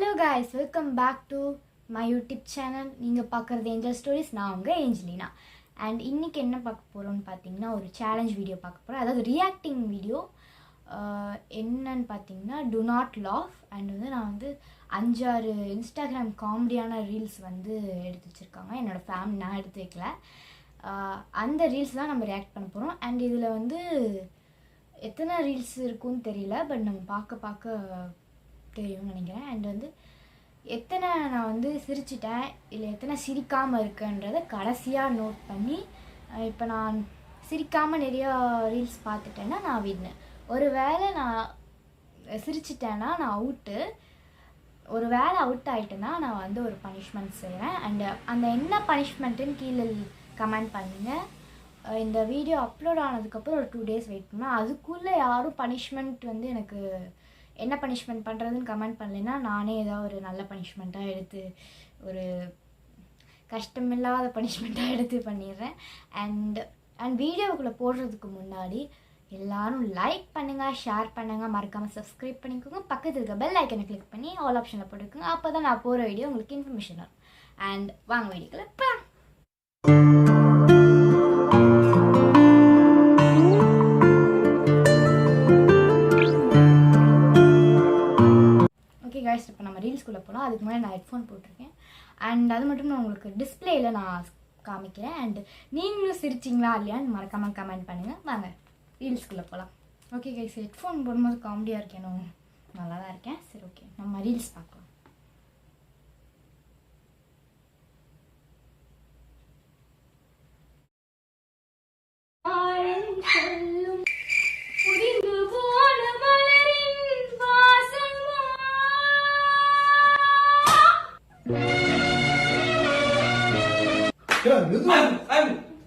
Hello guys, welcome back to my YouTube channel. நீங்க பார்க்குறது angel stories. நான் உங்க ஏஞ்சலினா. அண்ட் இன்னைக்கு என்ன பார்க்க போறோம்னு பார்த்தீங்கன்னா ஒரு சேலஞ்ச் வீடியோ பார்க்க போறோம். அதாவது ரியாக்டிங் வீடியோ. என்னன்னு பார்த்தீங்கன்னா டு நாட் லாஃப். அண்ட் வந்து நான் வந்து 5-6 இன்ஸ்டாகிராம் காமெடியான ரீல்ஸ் வந்து எடுத்து வச்சுருக்காங்க. என்னோடய ஃபேமிலி நான் எடுத்து வைக்கல. அந்த ரீல்ஸ் தான் நம்ம ரியாக்ட் பண்ண போகிறோம். அண்ட் இதில் வந்து எத்தனை ரீல்ஸ் இருக்குன்னு தெரியல, பட் நம்ம பார்க்க தெரியும்னு நினைக்கிறேன். அண்ட் வந்து எத்தனை நான் வந்து சிரிச்சிட்டேன் இல்லை எத்தனை சிரிக்காமல் இருக்குன்றதை கடைசியாக நோட் பண்ணி, இப்போ நான் சிரிக்காமல் நிறையா ரீல்ஸ் பார்த்துட்டேன்னா நான் வின்னு. ஒரு வேளை நான் சிரிச்சிட்டேன்னா நான் அவுட்டு. ஒரு வேளை அவுட் ஆகிட்டேன்னா நான் வந்து ஒரு பனிஷ்மெண்ட் செய்கிறேன். அண்டு அந்த என்ன பனிஷ்மெண்ட்டுன்னு கீழே கமெண்ட் பண்ணுங்கள். இந்த வீடியோ அப்லோட் ஆனதுக்கப்புறம் ஒரு 2 days வெயிட் பண்ணால் அதுக்குள்ளே யாரும் பனிஷ்மெண்ட் வந்து எனக்கு என்ன பனிஷ்மெண்ட் பண்ணுறதுன்னு கமெண்ட் பண்ணலைன்னா நானே ஏதாவது ஒரு நல்ல பனிஷ்மெண்ட்டாக எடுத்து ஒரு கஷ்டமில்லாத பனிஷ்மெண்ட்டாக எடுத்து பண்ணிடுறேன். அண்ட் வீடியோவுக்குள்ளே போடுறதுக்கு முன்னாடி எல்லோரும் லைக் பண்ணுங்கள், ஷேர் பண்ணுங்கள், மறக்காமல் சப்ஸ்கிரைப் பண்ணிக்கோங்க. பக்கத்தில் இருக்க பெல் ஐக்கனை கிளிக் பண்ணி ஆல் ஆப்ஷனில் போட்டுக்கோங்க. அப்போ தான் நான் போகிற வீடியோ உங்களுக்கு இன்ஃபர்மேஷன் வரும். அண்ட் வாங்க வீடியோக்குள்ள போகலாம். கைஸ், இப்போ நம்ம ரீல்ஸ்குள்ளே போகலாம். அதுக்கு முன்னாடி நான் ஹெட்ஃபோன் போட்டிருக்கேன். அண்ட் அது மட்டும் நான் உங்களுக்கு டிஸ்பிளேயில் நான் காமிக்கிறேன். அண்ட் நீங்களும் சிரிச்சிங்களா இல்லையான்னு மறக்காமல் கமெண்ட் பண்ணுங்கள். வாங்க ரீல்ஸ்குள்ளே போகலாம். ஓகே கைஸ், ஹெட்ஃபோன் போடும்போது காமெடியாக இருக்கேனும், நல்லா தான் இருக்கேன். சரி, ஓகே, நம்ம ரீல்ஸ் பார்க்கலாம்.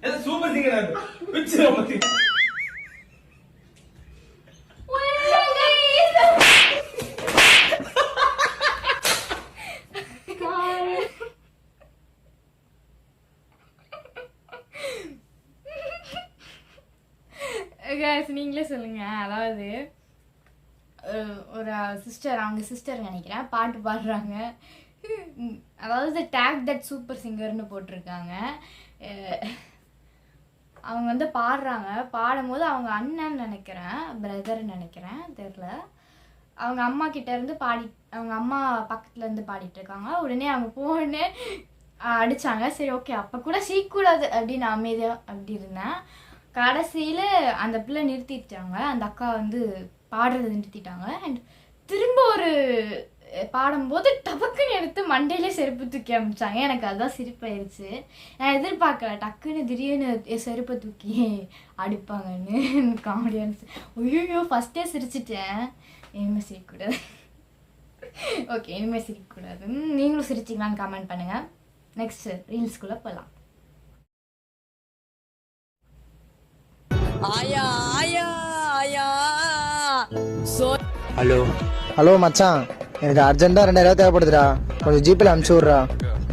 I'm super singer. Which one? நீங்களே சொல்லுங்க. அதாவது ஒரு சிஸ்டர், அவங்க சிஸ்டர் நினைக்கிறேன், பாட்டு பாடுறாங்க. அதாவது டேக் தட் சூப்பர் சிங்கர்னு போட்டிருக்காங்க. அவங்க வந்து பாடுறாங்க. பாடும்போது அவங்க அண்ணன் நினைக்கிறேன், பிரதர்ன்னு நினைக்கிறேன், தெரில. அவங்க அம்மா கிட்டேருந்து அவங்க அம்மா பக்கத்துலேருந்து பாடிட்டு இருக்காங்க. உடனே அவங்க போனே அடித்தாங்க. சரி, ஓகே, அப்போ கூட சீக்கூடாது அப்படின்னு அமைதியாக அப்படி இருந்தேன். கடைசியில் அந்த பிள்ளை நிறுத்திட்டாங்க. அந்த அக்கா வந்து பாடுறதை நிறுத்திட்டாங்க. அண்ட் திரும்ப ஒரு பாடும்போது டபக்குன்னு எடுத்து மண்டையிலே செருப்பு தூக்கி அமிச்சாங்க. எனக்கு அதுதான் சிரிப்பாயிருச்சு. நான் எதிர்பார்க்கல டக்குன்னு திடீர்னு செருப்பை தூக்கி அடிப்பாங்கன்னு. காமெடியான்னு ஐயோ ஃபஸ்ட்டே சிரிச்சிட்டேன். இனிமேல் சிரிக்கக்கூடாது. ஓகே, இனிமேல் சிரிக்கக்கூடாது. நீங்களும் சிரிச்சிங்களான்னு கமெண்ட் பண்ணுங்கள். நெக்ஸ்ட் ரீல்ஸ்குள்ளே போகலாம். ஹலோ ஹலோ மச்சான், எனக்கு அர்ஜென்ட்டா 2000 தேவைப்படுதுடா, கொஞ்சம் ஜிபேல அனுப்பிச்சு விட்றா.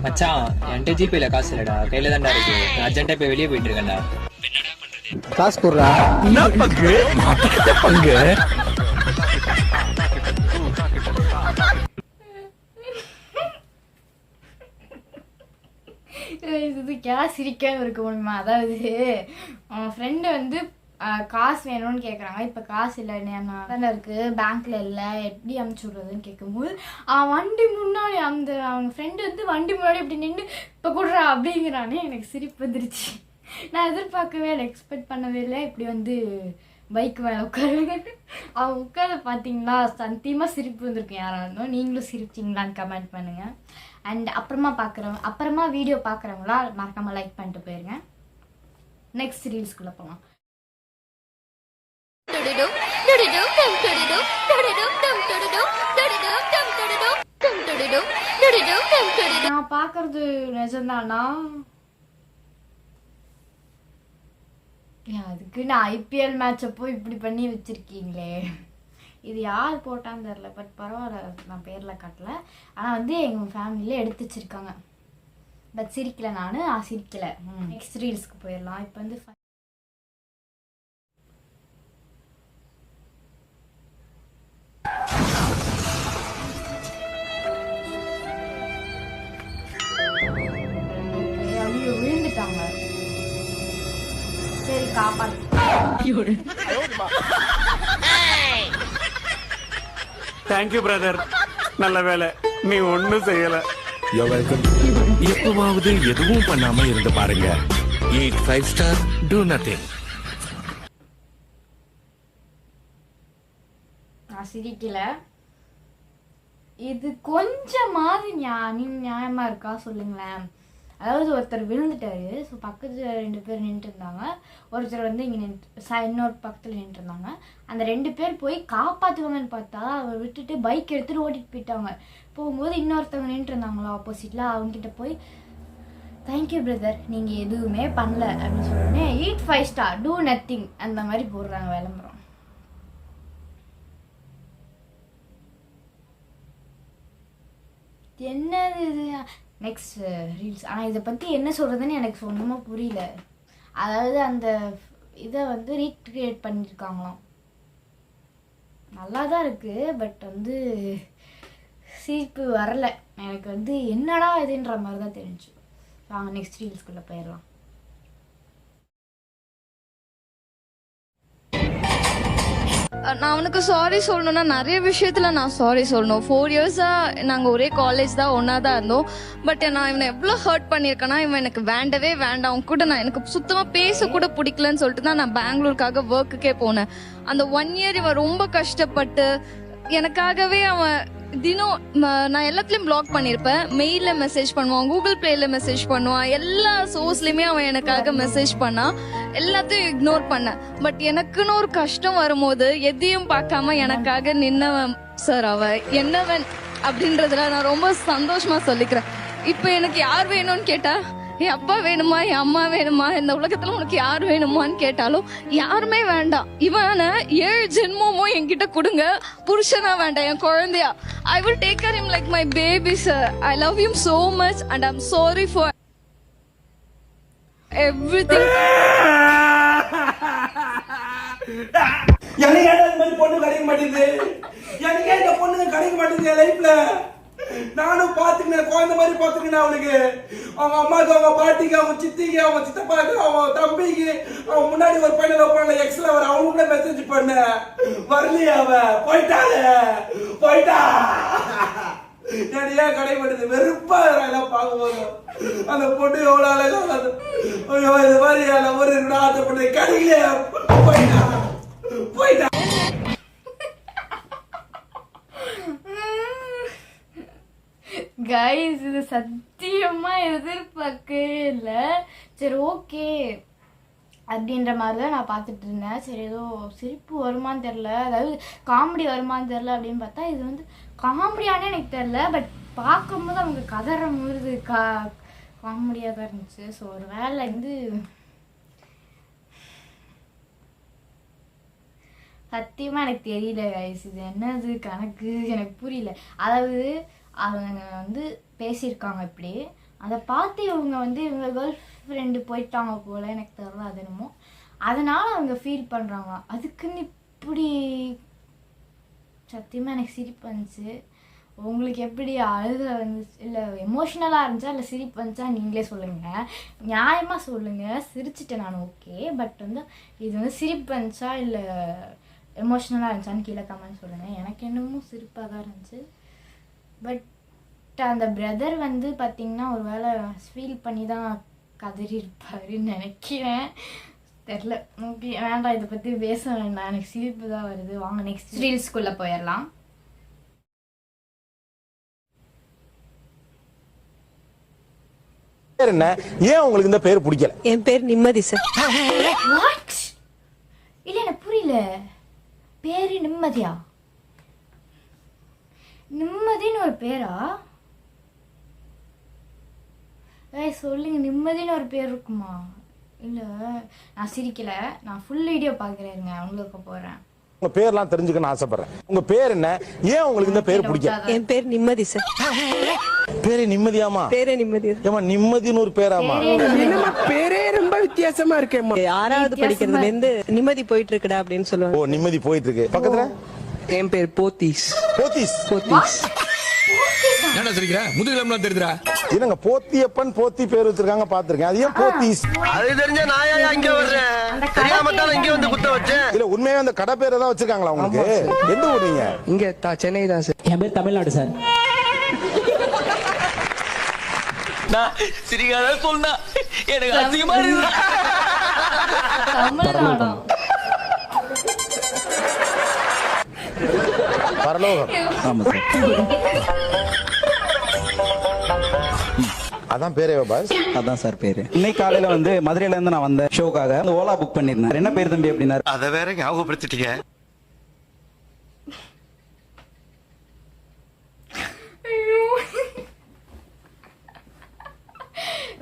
மச்சான், என்கிட்ட ஜிபேல காசு இல்லடா, கையில தான்டா இருக்கு. நான் அர்ஜென்ட்டா போய் வெளியே போயிட்டு இருக்கேன்டா. காசு கொடுறா. என்ன பங்கு பங்கு இது சிரிக்காம இருக்க முடியுமா? அதாவது அவன் ஃப்ரெண்டு வந்து காசு வேணும்னு கேட்குறாங்க. இப்போ காசு இல்லை, என்ன இருக்குது, பேங்க்கில் இல்லை, எப்படி அமுச்சு விட்றதுன்னு கேட்கும்போது வண்டி முன்னாடி அவங்க ஃப்ரெண்டு வந்து வண்டி முன்னாடி இப்படி நின்று இப்போ கொடுறா அப்படிங்கிறானே. எனக்கு சிரிப்பு வந்துருச்சு. நான் எதிர்பார்க்கவே இல்லை, எக்ஸ்பெக்ட் பண்ணவே இல்லை. இப்படி வந்து பைக் மேலே உட்காருங்க. அவன் உட்கார பார்த்தீங்களா, சத்தியமாக சிரிப்பு வந்திருக்கும். யாராக இருந்தோம் நீங்களும் சிரிச்சிங்களான்னு கமெண்ட் பண்ணுங்கள். அண்ட் அப்புறமா வீடியோ பார்க்குறவங்களா மறக்காமல் லைக் பண்ணிட்டு போயிருங்க. நெக்ஸ்ட் ரீல்ஸ்குள்ளே போகலாம். நான் பார்க்கறது நிஜம்தானா? அதுக்கு நான் IPL மேட்ச் அப்போ இப்படி பண்ணி வச்சிருக்கீங்களே. இது யார் போட்டான்னு தெரில, பட் பரவாயில்ல, நான் பேரில் காட்டல. ஆனால் வந்து எங்கள் ஃபேமிலியில் எடுத்து வச்சுருக்காங்க. பட் சிரிக்கலை, நான் சிரிக்கலை. நெக்ஸ்ட் ரீல்ஸ்க்கு போயிடலாம். இப்போ வந்து காப்பாத்து. தேங்க்யூ பிரதர், நல்ல வேலை நீ ஒண்ணும் செய்யல. எப்பவாவது எதுவும் பண்ணாம இருந்து பாருங்க. Eat 5 star, do nothing. நான் சிரிக்கல. இது கொஞ்சமாவது நியாயமா இருக்கா சொல்லுங்களேன். அதாவது ஒருத்தர் விழுந்துட்டாரு. ஸோ பக்கத்தில் 2 பேர் நின்றுட்டு இருந்தாங்க. ஒருத்தர் வந்து இங்கே இன்னொரு பக்கத்தில் நின்றுட்டு இருந்தாங்க. அந்த 2 பேர் போய் காப்பாற்றுவாங்கன்னு பார்த்தா அவர் விட்டுட்டு பைக் எடுத்துகிட்டு ஓட்டிட்டு போயிட்டாங்க. போகும்போது இன்னொருத்தவங்க நின்றுட்டு இருந்தாங்களா ஆப்போசிட்டில், அவங்ககிட்ட போய் தேங்க்யூ பிரதர், நீங்கள் எதுவுமே பண்ணல அப்படின்னு சொன்னோடனே eat 5 star, do nothing அந்த மாதிரி போடுறாங்க விளம்பரம். என்னது இது? Next reels. ஆனால் இதை பற்றி என்ன சொல்கிறதுன்னு எனக்கு சொந்தமாக புரியல. அதாவது அந்த இதை வந்து ரீக்ரியேட் பண்ணியிருக்காங்களாம். நல்லா தான் இருக்குது, பட் வந்து சிரிப்பு வரல எனக்கு. வந்து என்னடா இதுன்ற மாதிரி தான் தெரிஞ்சு. வாங்க நெக்ஸ்ட் ரீல்ஸ்குள்ளே போயிடலாம். நான் அவனுக்கு சாரி சொல்லணும்னா நிறைய விஷயத்துல நான் சாரி சொல்லணும். 4 இயர்ஸா நாங்க ஒரே காலேஜ் தான், ஒன்னா தான் இருந்தோம். பட் நான் இவனை எவ்வளவு ஹர்ட் பண்ணிருக்கேன்னா, இவன் எனக்கு வேண்டவே வேண்டாம், அவன் கூட நான் எனக்கு சுத்தமா பேச கூட பிடிக்கலன்னு சொல்லிட்டு தான் நான் பெங்களூருக்காக ஒர்க்குக்கே போனேன். அந்த 1 இயர் இவன் ரொம்ப கஷ்டப்பட்டு எனக்காகவே அவன் தினம் நான் எல்லாத்துலயும் பிளாக் பண்ணிருப்பேன். மெயில்ல மெசேஜ் பண்ணுவான், கூகுள் பிளேல மெசேஜ் பண்ணுவான், எல்லா சோர்ஸ்லயுமே அவன் எனக்காக மெசேஜ் பண்ணான். எல்லாத்தையும் இக்னோர் பண்ண. பட் எனக்குன்னு ஒரு கஷ்டம் வரும்போது எதையும் பார்க்காம எனக்காக நின்னவன் சார். அவன் என்னவன் அப்படின்றதுல நான் ரொம்ப சந்தோஷமா சொல்லிக்கிறேன். இப்ப எனக்கு யார் வேணும்னு கேட்டா, என் அப்பா வேணுமா, என் அம்மா வேணுமா, இந்த உலகத்துல உனக்கு யார் வேணுமான்னு கேட்டாலும் யாருமே வேண்டாம். இவனை 7 ஜென்மமும் என்கிட்ட கொடுங்க, புருஷனா வேண்டாம், என் குழந்தையா. I will take care him like my baby, sir. I love him so much and I'm sorry for everything. எனக்கு ஏன் இந்த மாதிரி பொண்ணு கிடைக்க மாட்டேங்குது? எனக்கு ஏன் இந்த பொண்ணுங்க கிடைக்க மாட்டேங்குது என் லைஃப்ல? நானும் பாத்துக்கினேன், குழந்தை மாதிரி பாத்துக்கினேன். அவனுக்கு அவங்க அம்மாவுக்கு, அவங்க பாட்டிக்கு, அவங்க சித்திக்கு, அவங்க சித்தப்பாக்கு, அவங்க தம்பிக்கு, அவன் முன்னாடி ஒரு பையனை லவ் பண்ணல, எக்ஸ்ல அவர் அவங்க கூட மெசேஜ் பண்ண வரலையே, அவன் போயிட்டா. ஏன் கடைபடுது? வெறுப்பா எல்லாம் பார்க்கும்போது அந்த பொண்ணு எவ்வளவு அழகா, ஐயோ இது மாதிரி ஒரு ஆசை பொண்ணு கிடைக்கலையே, போயிட்டா. கைஸ் இது சத்தியமா எதிர்பார்க்கவே இல்லை. சரி ஓகே அப்படின்ற மாதிரி தான் நான் பார்த்துட்டு இருந்தேன். சரி ஏதோ சிரிப்பு வருமானு தெரில, அதாவது காமெடி வருமானு தெரில அப்படின்னு பார்த்தா இது வந்து காமெடியானே எனக்கு தெரில. பட் பார்க்கும்போது அவங்க கதற முழுது காமெடியாக தான் இருந்துச்சு. ஸோ ஒரு வேளை வந்து சத்தியமாக எனக்கு தெரியல கைஸ், இது என்னது கணக்கு எனக்கு புரியல. அதாவது அவங்க வந்து பேசியிருக்காங்க இப்படி, அதை பார்த்து இவங்க வந்து இவங்க கேர்ள் ஃப்ரெண்டு போயிட்டாங்க போல், எனக்கு தெரியல அது என்னமோ, அதனால் அவங்க ஃபீல் பண்ணுறாங்க. அதுக்குன்னு இப்படி சத்தியமாக எனக்கு சிரிப்பு வந்துச்சு. உங்களுக்கு எப்படி அழுக வந்துச்சு, இல்லை எமோஷ்னலாக இருந்துச்சா இல்லை சிரிப்பு வந்துச்சா நீங்களே சொல்லுங்கள், நியாயமாக சொல்லுங்கள். சிரிச்சிட்டேன் நான் ஓகே, பட் வந்து இது வந்து சிரிப்பு வந்துச்சா இல்லை எமோஷ்னலாக இருந்துச்சான்னு கீழே கமெண்ட் சொல்லுங்கள். எனக்கு என்னமோ சிரிப்பாக தான் இருந்துச்சு. பட் அந்த பிரதர் வந்து பார்த்திங்கன்னா ஒரு வேளை ஃபீல் பண்ணி தான் கதறி இருப்பாருன்னு நினைக்கிறேன், தெரில. ஓகே வேண்டாம், இதை பற்றி பேச வேண்டாம், எனக்கு சிரிப்பு தான் வருது. வாங்க நெக்ஸ்ட் ரீல்ஸ்குள்ளே போயிடலாம். என்ன ஏன் உங்களுக்கு இந்த பேர் பிடிக்கல? என் பேர் நிம்மதி சார். வாட்? இல்லை எனக்கு புரியல. பேரு நிம்மதியா? நிம்மதின்னு ஒரு பேரா? சொல்லுங்க, நிம்மதின்னு ஒரு பேர் இருக்குமா? இல்லை நான் சிரிக்கல, நான் ஃபுல் வீடியோ பார்க்குறேங்க, உங்களுக்கு போகிறேன். உங்க பேர்லாம் தெரிஞ்சுக்கணும்னு ஆசைப்படுறேன். உங்க பேர் என்ன, ஏன் உங்களுக்கு இந்த பேர் பிடிக்கல? என் பேர் நிம்மதி சார். பேரே நிம்மதியாமா? பேரே நிம்மதி. ஏமா நிம்மதின்னு ஒரு பேராமா? பேரே ரொம்ப வித்தியாசமா இருக்கேம்மா. 6வது படிக்கிறதுல இருந்து நிம்மதி போயிட்டு இருக்குடா அப்படின்னு சொல்லுவாங்க. ஓ நிம்மதி போயிட்டு இருக்கு. பக்கத்துல என் பேர் போத்தீஸ். போத்தீஸ்? போத்தீஸ். என்ன சொல்லிக்கிற முதுகிலம்லாம் தெரியுதுடா. என்னங்க போத்தியப்பன் போத்தி பேர் வச்சிருக்காங்க பாத்திருக்கேன். அது ஏன் போத்தீஸ்? அது தெரிஞ்ச நாயா இங்க வர்றேன். தெரியாம தான் இங்க வந்து குத்த வச்சேன். இல்ல உண்மையா அந்த கடை பேரை தான் வச்சிருக்காங்களா உங்களுக்கு? எந்த ஊர் நீங்க? இங்க சென்னை தான் சார். என் பேர் தமிழ்நாடு சார். நான் சிரிக்காத சொன்னா எனக்கு அதிகமா இருக்கு. தமிழ்நாடா? பரலோகம். ஆமா சார். அதான் பேரே பாஸ். அதான் சார் பேரு. இன்னைக்கு காலையில வந்து மதுரையில இருந்து நான் வந்த ஷோக்காக ஓலா புக் பண்ணிருந்தேன். என்ன பேர் தம்பி அப்படின்னாரு. அத வேற ஞாபகப்படுத்திட்டீங்க.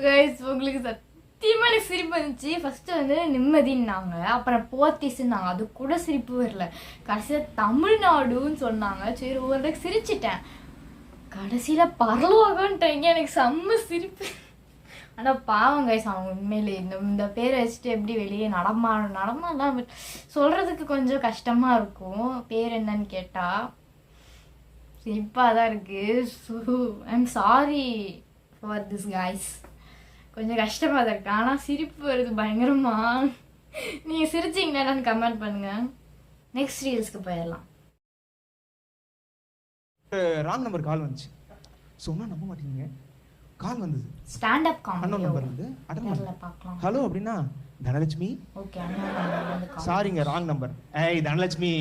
கைஸ் உங்களுக்கு சத்தியமா எனக்கு சிரிப்பு வந்துச்சு. ஃபர்ஸ்ட் வந்து நிம்மதினாங்க, அப்புறம் போத்தீஸ்னாங்க, அது கூட சிரிப்பு வரல. கடைசியில் தமிழ்நாடுன்னு சொன்னாங்க. சரி ஒரு சிரிச்சிட்டேன். கடைசியில பரலோகன்ட்டாங்க. எனக்கு செம்ம சிரிப்பு. ஆனா பாவம் கைஸ், அவங்க உண்மையிலே இந்த பேரை வச்சுட்டு எப்படி வெளியே நடமாடலாம் சொல்றதுக்கு கொஞ்சம் கஷ்டமா இருக்கும். பேர் என்னன்னு கேட்டா சிரிப்பாக தான் இருக்கு. So I'm sorry for this guys. கொஞ்சம் கஷ்டமாக தான் இருக்கு, ஆனால் சிரிப்பு வருது பயங்கரமா. நீங்கள் சிரிச்சிங்கன்னா கமெண்ட் பண்ணுங்க. நெக்ஸ்ட் ரீல்ஸ்க்கு போயிடலாம். ராங் நம்பர் கால் வந்துச்சு. சொன்னா நம்ப மாட்டீங்க, கால் வந்தது. ஸ்டாண்ட் அப் காமெடி நம்பர் வந்து அடங்கல பார்க்கலாம். ஹலோ அப்படின்னா தனலட்சுமி. ஓகே அண்ணா சாரிங்க ராங் நம்பர். ஏய் தனலட்சுமி.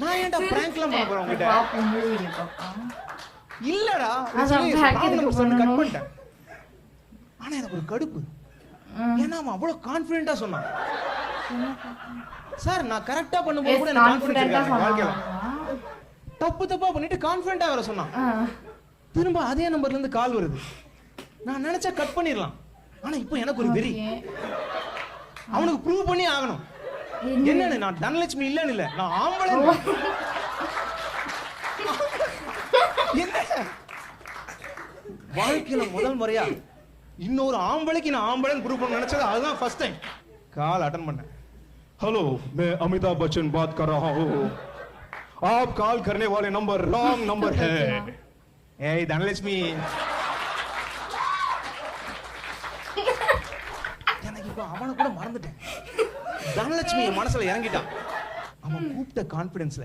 நான் ஏன்டா பிராங்க்லாம் பண்ண போறேன் உங்ககிட்ட? பாப்போம் வீடியோ பாப்போம். இல்லடா அதான் கட் பண்ணிட்டேன். ஆனா எனக்கு ஒரு கடுப்பு. ஏன்னா அவன் அவ்வளவு கான்ஃபிடென்ட்டா சொன்னான். சார் நான் கரெக்ட்டா பண்ணும்போது கூட எனக்கு கான்ஃபிடென்ட்டா சொன்னான். தப்பா பண்ணிட்டு கான்ஃபிடென்ட்டா வர சொன்னான். திரும்ப அதே நம்பர்ல இருந்து கால் வருது. நான் நினைச்சா கட் பண்ணிரலாம். ஆனா இப்போ எனக்கு ஒரு வெறி. அவனுக்கு ப்ரூவ் பண்ணி ஆகணும். என்னன்னு நான் தனலட்சுமி இல்லன்னு இல்ல, நான் ஆம்பளை. வாழ்க்கையில முதல் முறையா இன்னொரு ஆம்பளைக்கு நான் ஆம்பளைன்னு ப்ரூவ் பண்ண நினைச்சது அதுதான் ஃபர்ஸ்ட் டைம். கால் அட்டெண்ட் பண்ணேன். हेलो मैं अमिताभ बच्चन बात कर रहा हूँ, आप कॉल करने वाले नंबर रॉन्ग नंबर है. ஏய் தனலட்சுமி. எனக்கு இப்போ அவனை கூட மறந்துட்டேன். தனலட்சுமி என் மனசுல இறங்கிட்டான். அவன் கூப்பிட்ட கான்ஃபிடன்ஸ்ல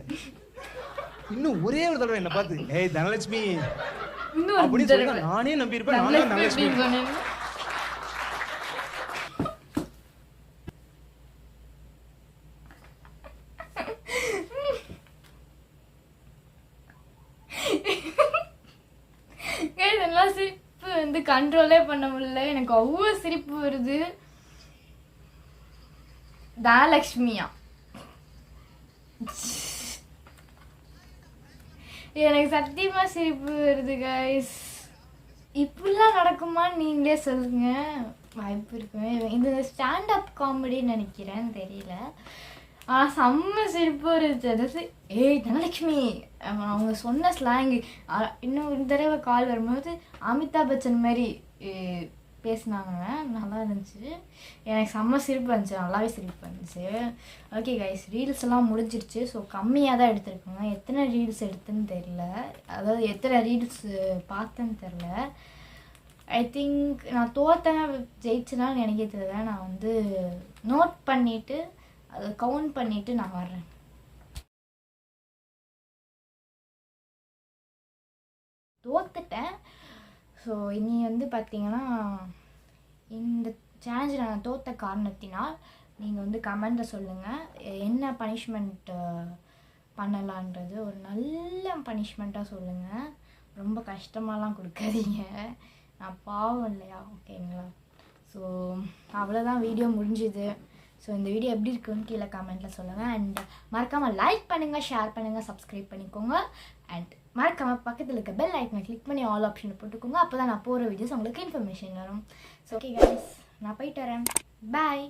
இன்னும் ஒரே ஒரு தடவை என்ன பார்த்து ஏய் தனலட்சுமி அப்படி சொன்னா நானே நம்பி இருப்பேன். நானே தனலட்சுமி. சிரிப்பு வந்து கண்ட்ரோலே பண்ண முடியல. எனக்கு அவ்வளோ சிரிப்பு வருது. தனலட்சுமியா எனக்கு சத்தியமா சிரிப்பு வருது கைஸ். இப்படிலாம் நடக்குமான்னு நீங்களே சொல்லுங்க. வாய்ப்பு இருக்கு. இது ஸ்டாண்ட் அப் காமெடின்னு நினைக்கிறேன், தெரியல. ஆனால் செம்ம சிரிப்பு வருது. அதாவது ஏய் தனலட்சுமி அவங்க சொன்ன ஸ்லாங்கு. இன்னும் ஒரு தடவை கால் வரும்போது அமிதாப் பச்சன் மாதிரி பேசினாங்க. நல்லா இருந்துச்சு. எனக்கு செம்ம சிரிப்பு வந்துச்சு, நல்லாவே சிரிப்பு வந்துச்சு. ஓகே கைஸ், ரீல்ஸ் எல்லாம் முடிஞ்சிருச்சு. ஸோ கம்மியாக தான் எடுத்திருக்கோங்க. எத்தனை ரீல்ஸ் எடுத்துன்னு தெரில, அதாவது எத்தனை ரீல்ஸ் பார்த்தேன்னு தெரில. ஐ திங்க் நான் தோத்தேன் ஜெயிச்சேனான்னு எனக்கே தெரியல. நான் வந்து நோட் பண்ணிவிட்டு அதை கவுண்ட் பண்ணிவிட்டு நான் வர்றேன். தோத்துட்டேன். ஸோ இனி வந்து பார்த்தீங்கன்னா இந்த சேலஞ்சில் நான் தோற்ற காரணத்தினால் நீங்கள் வந்து கமெண்ட்டில் சொல்லுங்கள் என்ன பனிஷ்மெண்ட் பண்ணலான்றது. ஒரு நல்ல பனிஷ்மெண்ட்டாக சொல்லுங்கள், ரொம்ப கஷ்டமாலாம் கொடுக்காதீங்க. நான் பாவம் இல்லையா? ஓகேங்களா? ஸோ அவ்வளோதான், வீடியோ முடிஞ்சுது. ஸோ இந்த வீடியோ எப்படி இருக்குன்னு கீழே கமெண்ட்டில் சொல்லுங்கள். அண்ட் மறக்காமல் லைக் பண்ணுங்கள், ஷேர் பண்ணுங்கள், சப்ஸ்கிரைப் பண்ணிக்கோங்க. அண்ட் மறக்காமல் பக்கத்தில் இருக்க பெல் ஐக்கனை கிளிக் பண்ணி ஆல் ஆப்ஷனை போட்டுக்கோங்க. அப்போ தான் நான் போகிற வீடியோஸ் உங்களுக்கு இன்ஃபர்மேஷன் வரும். ஸோ ஓகே கைஸ், நான் போயிட்டு வரேன். பாய்.